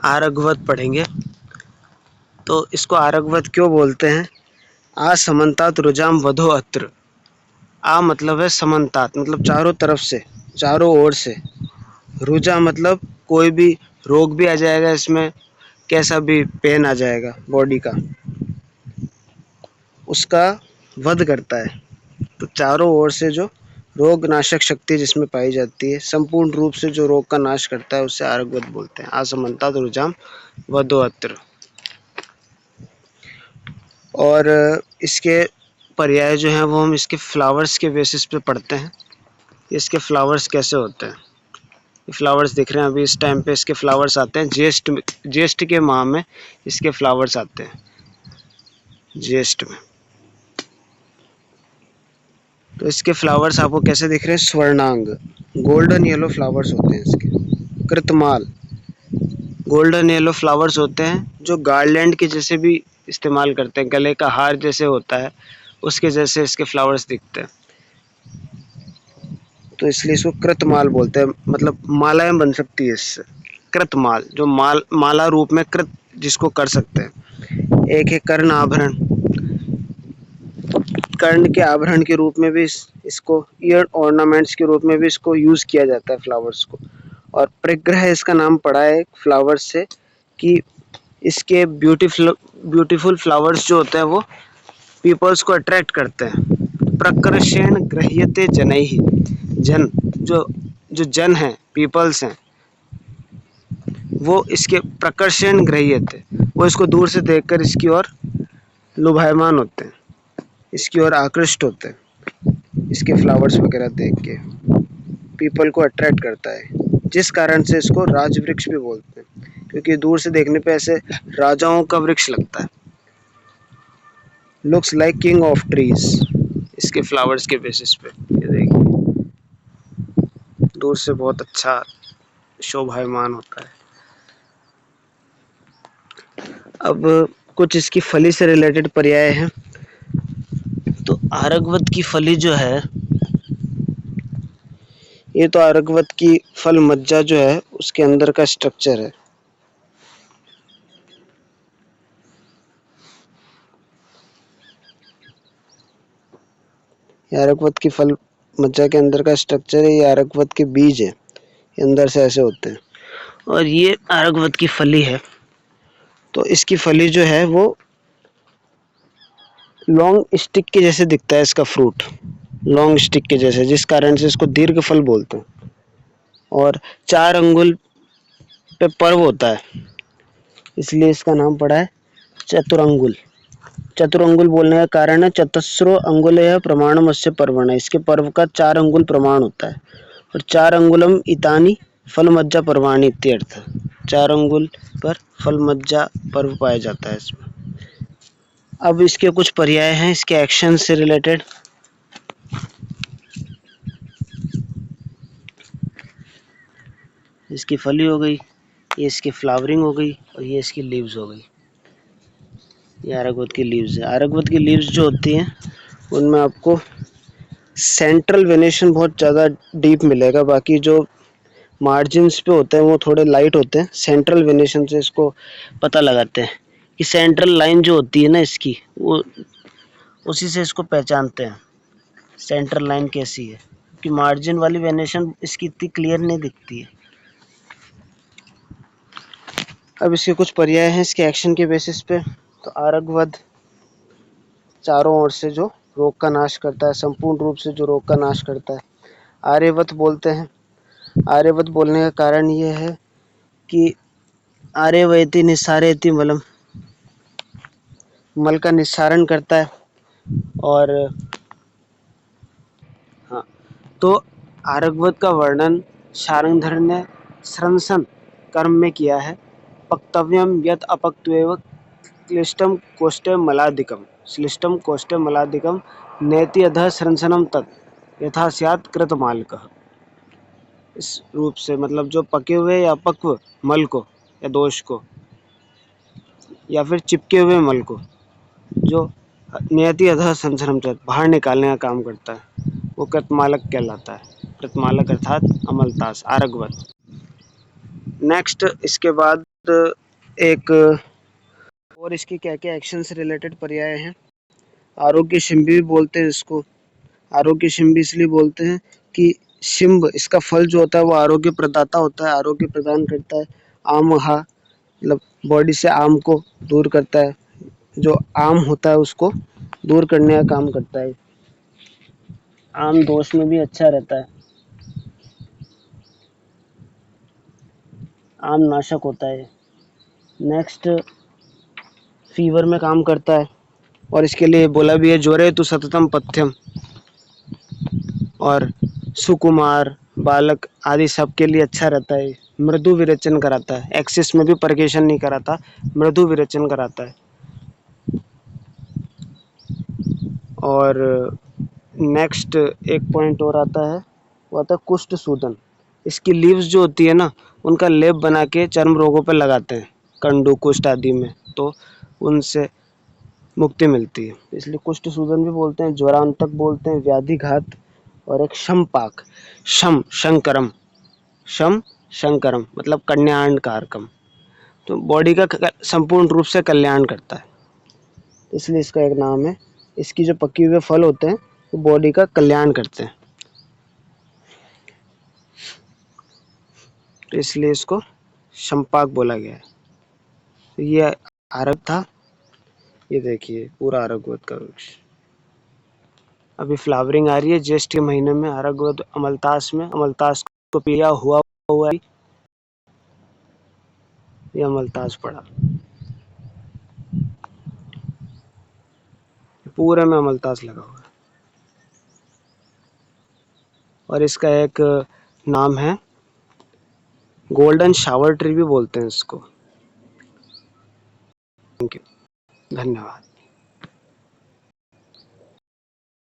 आरगवत पढ़ेंगे। तो इसको आरगवत क्यों बोलते हैं? आ समन्तात रुजाम वधो अत्र। आ मतलब है समन्तात, मतलब चारों तरफ से, चारों ओर से। रुजा मतलब कोई भी रोग भी आ जाएगा इसमें, कैसा भी पेन आ जाएगा बॉडी का, उसका वध करता है। तो चारों ओर से जो रोग नाशक शक्ति जिसमें पाई जाती है, संपूर्ण रूप से जो रोग का नाश करता है, उसे आरगवत बोलते हैं। आसमंता रुजाम वधो अत्र। और इसके पर्याय जो हैं वो हम इसके फ्लावर्स के बेसिस पे पढ़ते हैं। इसके फ्लावर्स कैसे होते हैं? ये फ्लावर्स दिख रहे हैं अभी इस टाइम पे, इसके फ्लावर्स आते हैं ज्येष्ठ के माह में इसके फ्लावर्स आते हैं, ज्येष्ठ में। तो इसके फ्लावर्स आपको कैसे दिख रहे हैं? स्वर्णांग, गोल्डन येलो फ्लावर्स होते हैं इसके। कृतमाल, गोल्डन येलो फ्लावर्स होते हैं, जो गार्लैंड के जैसे भी इस्तेमाल करते हैं, गले का हार जैसे होता है उसके जैसे इसके फ्लावर्स दिखते हैं। तो इसलिए इसको कृतमाल बोलते हैं, मतलब मालाएं बन सकती है इससे। कृतमाल, जो माला रूप में कृत जिसको कर सकते हैं। एक है कर्ण आभरण, कर्ण के आभरण के रूप में भी इसको ईयर ऑर्नामेंट्स के रूप में भी इसको यूज किया जाता है फ्लावर्स को। और परिग्रह इसका नाम पड़ा है फ्लावर्स से, कि इसके ब्यूटीफुल फ्लावर्स जो होते हैं वो पीपल्स को अट्रैक्ट करते हैं। प्रकर्षेण गृह्यते जनैः, जन जो जन है, पीपल्स हैं, वो इसके प्रकर्षण गृह्यते, वो इसको दूर से देखकर इसकी ओर लुभायमान होते हैं, इसकी ओर आकृष्ट होते हैं। इसके फ्लावर्स वगैरह देख के पीपल को अट्रैक्ट करता है, जिस कारण से इसको राजवृक्ष भी बोलते हैं, क्योंकि दूर से देखने पे ऐसे राजाओं का वृक्ष लगता है। Looks like king of trees, इसके फ्लावर्स के बेसिस पे। ये देखिए दूर से बहुत अच्छा शोभायमान होता है। अब कुछ इसकी फली से रिलेटेड पर्याय हैं। तो आरगवत की फली जो है, ये तो आरगवत की फल मज्जा जो है उसके अंदर का स्ट्रक्चर है। ये आरगवत की फल मज्जा के अंदर का स्ट्रक्चर है। ये आरगवत के बीज है, ये अंदर से ऐसे होते हैं। और ये आरगवत की फली है। तो इसकी फली जो है वो लॉन्ग स्टिक के जैसे दिखता है, इसका फ्रूट लॉन्ग स्टिक के जैसे, जिस कारण से इसको दीर्घ फल बोलते हैं। और 4 अंगुल पे पर्व होता है, इसलिए इसका नाम पड़ा है चतुरंगुल। चतुरंगुल बोलने का कारण है चतस्रो अंगुलयः प्रमाणमस्य पर्वण, इसके पर्व का 4 अंगुल प्रमाण होता है। और 4 अंगुलम इतानी फलमज्जा पर्वाणि इत्यर्थ, 4 अंगुल पर फलमज्जा पर्व पाया जाता है इसमें। अब इसके कुछ पर्याय हैं इसके एक्शन से रिलेटेड। इसकी फली हो गई, ये इसकी फ्लावरिंग हो गई, और ये इसकी लीव्स हो गई। ये आरगवत की लीव्स है। आरगवत की लीव्स जो होती हैं उनमें आपको सेंट्रल वेनेशन बहुत ज़्यादा डीप मिलेगा, बाकी जो मार्जिन्स पे होते हैं वो थोड़े लाइट होते हैं। सेंट्रल वेनेशन से इसको पता लगाते हैं कि सेंट्रल लाइन जो होती है ना इसकी, वो उसी से इसको पहचानते हैं सेंट्रल लाइन कैसी है, क्योंकि मार्जिन वाली वेनेशन इसकी इतनी क्लियर नहीं दिखती है। अब इसके कुछ पर्याय हैं इसके एक्शन के बेसिस पे। तो आरगवत चारों ओर से जो रोग का नाश करता है, संपूर्ण रूप से जो रोग का नाश करता है। आर्यवत बोलते हैं। आर्यवत बोलने का कारण ये है कि आर्यवैति निस्सारयति मलम, मल का निस्सारण करता है। और हाँ, तो आरगवत का वर्णन शार्ङ्गधर ने स्रंसन कर्म में किया है। पक्तव्यम यत् अपक्त्वेव क्लिष्टम कोष्ठे मलादिकम, श्लिष्टम कोष्ठे मलादिकम नेति अधः स्रंसनम तत् यथा स्यात् कृतमालकः। इस रूप से मतलब जो पके हुए या अपक्व मल को या दोष को या फिर चिपके हुए मल को जो नियति अधः संसरम तत् बाहर निकालने का काम करता है, वो कृतमालक कहलाता है। कृतमालक अर्थात अमलतास, आरगवत। नेक्स्ट इसके बाद एक और इसकी क्या क्या एक्शन से रिलेटेड पर्याय हैं। आरोग्य शिंबी भी बोलते हैं इसको। आरोग्य शिंबी इसलिए बोलते हैं कि शिंब इसका फल जो होता है वो आरोग्य प्रदाता होता है, आरोग्य प्रदान करता है। आमहा मतलब बॉडी से आम को दूर करता है, जो आम होता है उसको दूर करने का काम करता है। आम दोष में भी अच्छा रहता है, आम नाशक होता है। नेक्स्ट फीवर में काम करता है और इसके लिए बोला भी है ज्वरे तो सततम पथ्यम। और सुकुमार बालक आदि सब के लिए अच्छा रहता है। मृदु विरेचन कराता है, एक्सिस में भी परकेशन नहीं कराता, मृदु विरेचन कराता है। और नेक्स्ट एक पॉइंट और आता है, वो आता है कुष्ठ सूदन। इसकी लीव्स जो होती है ना, उनका लेप बना के चर्म रोगों पर लगाते हैं, कंडू कुष्ठ आदि में, तो उनसे मुक्ति मिलती है। इसलिए कुष्ठ सूदन भी बोलते हैं, ज्वरांतक बोलते हैं, व्याधिघात। और एक शमपाक, शम शंकरम, शम शंकरम मतलब कल्याण कारकम, तो बॉडी का संपूर्ण रूप से कल्याण करता है, इसलिए इसका एक नाम है। इसकी जो पके हुए फल होते हैं वो बॉडी का कल्याण करते हैं, तो इसलिए इसको शमपाक बोला गया है। तो ये आरग था, ये देखिए पूरा आरगवत का वृक्ष। अभी फ्लावरिंग आ रही है ज्येष्ठ के महीने में, आरगवत अमलतास में, अमलतास को पिया हुआ हुआ है, ये अमलतास पड़ा, पूरे में अमलतास लगा हुआ है। और इसका एक नाम है गोल्डन शावर ट्री भी बोलते हैं इसको। थैंक यू, धन्यवाद।